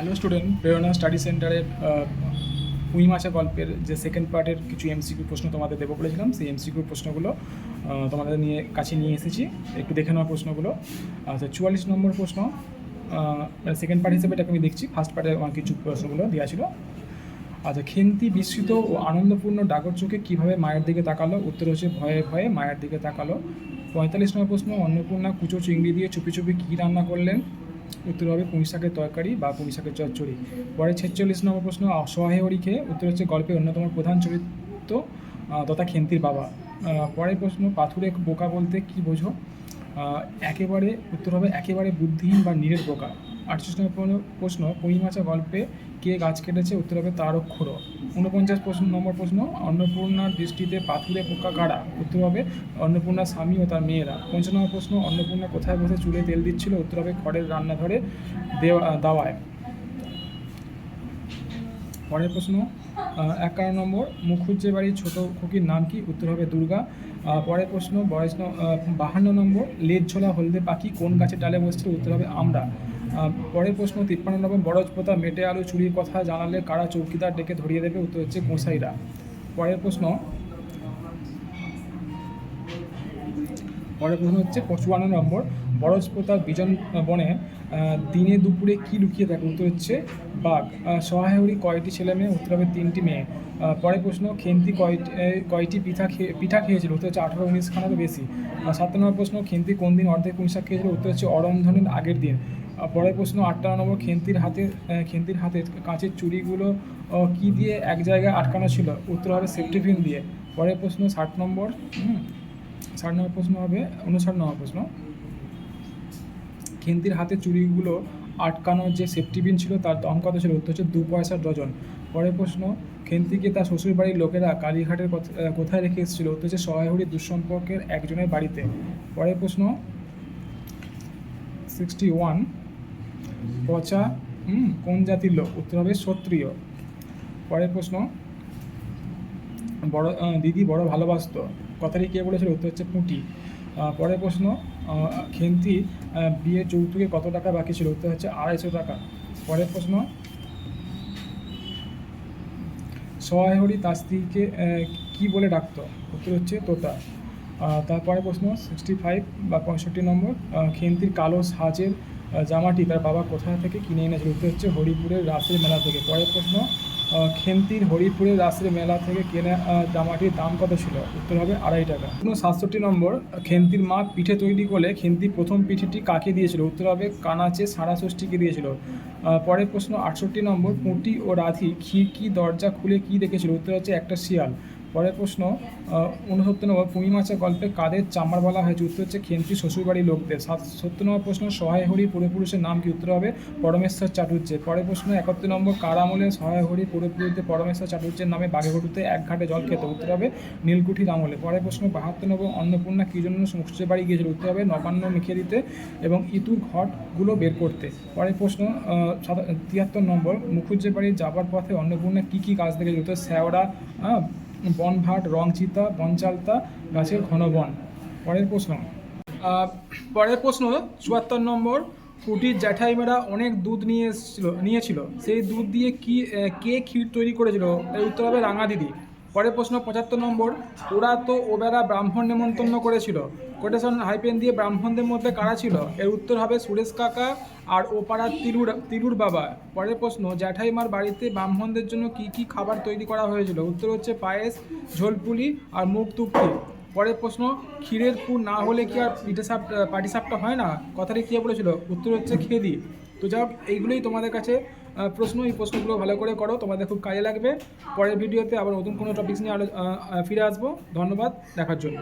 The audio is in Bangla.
হ্যালো স্টুডেন্ট, প্রেরণা স্টাডি সেন্টারের পুঁই মাছা গল্পের যে সেকেন্ড পার্টের কিছু এমসিকিউ প্রশ্ন তোমাদের দেবো বলেছিলাম, সেই এমসিকিউ প্রশ্নগুলো তোমাদের কাছে নিয়ে এসেছি। একটু দেখে নেওয়া প্রশ্নগুলো। আচ্ছা, 44 নম্বর প্রশ্ন, সেকেন্ড পার্ট হিসেবে এটাকে আমি দেখছি। ফার্স্ট পার্টে আমার কিছু প্রশ্নগুলো দেওয়া ছিল। আচ্ছা, খেন্তি বিস্মিত ও আনন্দপূর্ণ ডাগর চোখে কীভাবে মায়ের দিকে তাকালো? উত্তর হচ্ছে ভয়ে ভয়ে মায়ের দিকে তাকালো। 45 নম্বর প্রশ্ন, অন্নপূর্ণা কুচো চিংড়ি দিয়ে চুপি চুপি কী রান্না করলেন? উত্তর হবে পুঁই শাকের তরকারি বা পুঁই শাকের চচ্চড়ি। পরে 46 নম্বর প্রশ্ন, অসহায় হরি খেয়ে? উত্তর হচ্ছে গল্পের অন্যতম প্রধান চরিত্র তথা খেন্তির বাবা। পরের প্রশ্ন, পাথুরে বোকা বলতে কি বোঝো? একেবারে উত্তর হবে একেবারে বুদ্ধিহীন বা নিরেট বোকা। 48 নম্বর প্রশ্ন, পুঁই মাছা গল্পে কে গাছ কেটেছে? উত্তর হবে তারক্ষুড়ো। 49 নম্বর প্রশ্ন, অন্নপূর্ণার দৃষ্টিতে পাথুরে পোকা কারা? উত্তর হবে অন্নপূর্ণার স্বামী ও তার মেয়েরা। 55 নম্বর প্রশ্ন, অন্নপূর্ণা কোথায় বসে চুলে তেল দিচ্ছিল? উত্তর হবে খড়ের রান্নাঘরে দাওয়ায়। পরের প্রশ্ন, 51 নম্বর, মুখুজ্জে বাড়ির ছোটো খুকির নাম কি? উত্তর হবে দুর্গা। পরের প্রশ্ন 52 নম্বর, লেজ ঝোলা হলদে পাখি কোন গাছের ডালে বসছিল? উত্তর হবে আমরা। পরের প্রশ্ন 53 নম্বর, বরজ পোতা মেটে আলু চুরির কথা জানালে কারা চৌকিদার ডেকে ধরিয়ে দেবে? উত্তর হচ্ছে গোসাইরা। পরের প্রশ্ন হচ্ছে 55 নম্বর, বরজপ্রতাপ বিজন বনে দিনে দুপুরে কি লুকিয়ে থাকে? উত্তর হচ্ছে বাঘ। সহায়হরি কয়টি ছেলে মেয়ে? উত্তর হবে 3টি মেয়ে। পরের প্রশ্ন, খেন্তি কয়টি পিঠা খেয়েছিল? উত্তর হচ্ছে 18-19 খানারও বেশি। 7 নম্বর প্রশ্ন, খেন্তি কোন দিন অর্ধেক পুঁই শাক খেয়েছিল? উত্তর হচ্ছে অরন্ধনের আগের দিন। পরের প্রশ্ন 58 নম্বর, খেন্তির হাতে কাঁচের চুড়িগুলো কি দিয়ে এক জায়গায় আটকানো ছিল? উত্তর হবে সেফটি পিন দিয়ে। পরের প্রশ্ন 60 নম্বর 60 নম্বর প্রশ্ন হবে 59 নম্বর প্রশ্ন, খেন্তির হাতে চুড়িগুলো আটকানোর যে সেফটি পিন ছিল তার দাম কত ছিল? উত্তর হচ্ছে 2 পয়সা ডজন। পরের প্রশ্ন, খেন্তিকে তার শ্বশুরবাড়ির লোকেরা কালীঘাটের কোথায় রেখে এসেছিল? উত্তর হচ্ছে সহায়হরি দুঃসম্পর্কের একজনের বাড়িতে। পরের প্রশ্ন 61, পচা কোন জাতির লোক? উত্তর হবে ক্ষত্রিয়। পরের প্রশ্ন, দিদি বড় ভালোবাসতো কথাটি কে বলেছিল? উত্তর হচ্ছে পুঁটি। পরের প্রশ্ন, খেন্তি বিয়ের যৌতুকে কত টাকা বাকি ছিল? উত্তর হচ্ছে 250 টাকা। পরের প্রশ্ন, সহায়হরি তার স্ত্রীকে কী বলে ডাকতো? উত্তর হচ্ছে তোতা। তারপরে প্রশ্ন 65 বা 65 নম্বর, খেন্তির কালো সাজের জামাটি তার বাবা কোথা থেকে কিনে এনেছিল? উত্তর হচ্ছে হরিপুরের রাসের মেলা থেকে। পরের প্রশ্ন, খেন্তির হরিপুরের রাসের মেলা থেকে কেনা জামাটির দাম কত ছিল? উত্তর হবে 2.5 টাকা। 67 নম্বর, খেন্তির মা পিঠে তৈরি করলে খেন্তি প্রথম পিঠেটি কাকে দিয়েছিল? উত্তর হবে কানাচে সারা ষষ্ঠীকে দিয়েছিল। পরের প্রশ্ন 68 নম্বর, পুঁটি ও রাধি খিড়কি দরজা খুলে কী দেখেছিল? উত্তর হচ্ছে একটা শিয়াল। পরের প্রশ্ন 69 নম্বর, পুঁই মাছা গল্পে কাদের চামার বলা হয়েছে? উত্তর হচ্ছে খেন্তির শ্বশুরবাড়ির লোকদের। 70 নম্বর প্রশ্ন, সহায়হরি পূর্বপুরুষের নাম কি? উত্তর হবে পরমেশ্বর চাটুর্যের। পরের প্রশ্ন 71 নম্বর, কার আমলে সহায়হরি পূর্বপুরুষদের পরমেশ্বর চাটুর্যের নামে বাঘেঘটুতে এক ঘাটে জল খেত? উত্তর হবে নীলকুঠির আমলে। পরের প্রশ্ন 72 নম্বর, অন্নপূর্ণা কী জন্য শ্বশুরের বাড়ি গিয়েছিল? উত্তর হবে নবান্ন মিখিয়ে দিতে এবং ইতুর ঘটগুলো বের করতে। পরের প্রশ্ন 73 নম্বর, মুখুজ্জে বাড়ি যাবার পথে অন্নপূর্ণা কী কী গাছ দেখেছিল? উত্তর শ্যাওড়া, বনভাট, রংচিতা, বনচালতা গাছের ঘন বন। পরের প্রশ্ন 74 নম্বর, পুঁটির জ্যাঠাইমারা অনেক দুধ নিয়েছিল, সেই দুধ দিয়ে কে ক্ষীর তৈরি করেছিল? এর উত্তর হবে রাঙা দিদি। পরের প্রশ্ন 75 নম্বর, ওরা তো ওবেলা ব্রাহ্মণ নেমন্তন্ন করেছিল, কোটেশন হাইপেন দিয়ে ব্রাহ্মণদের মধ্যে কারা ছিল? এর উত্তর হবে সুরেশ কাকা আর ওপাড়ার তিলুর বাবা। পরের প্রশ্ন, জ্যাঠাইমার বাড়িতে ব্রাহ্মণদের জন্য কি কি খাবার তৈরি করা হয়েছিল? উত্তর হচ্ছে পায়েস, ঝোলপুলি আর মুখ তুপ্তি। পরের প্রশ্ন, ক্ষীরের পুর না হলে কি আর পাটিসাপটা হয় না? কথাটি কে বলেছিল? উত্তর হচ্ছে খেদি। তো যাই হোক, এইগুলোই তোমাদের কাছে প্রশ্ন। এই প্রশ্নগুলো ভালো করে করো, তোমাদের খুব কাজে লাগবে। পরের ভিডিওতে আবার নতুন কোনো টপিকস নিয়ে ফিরে আসবো। ধন্যবাদ দেখার জন্য।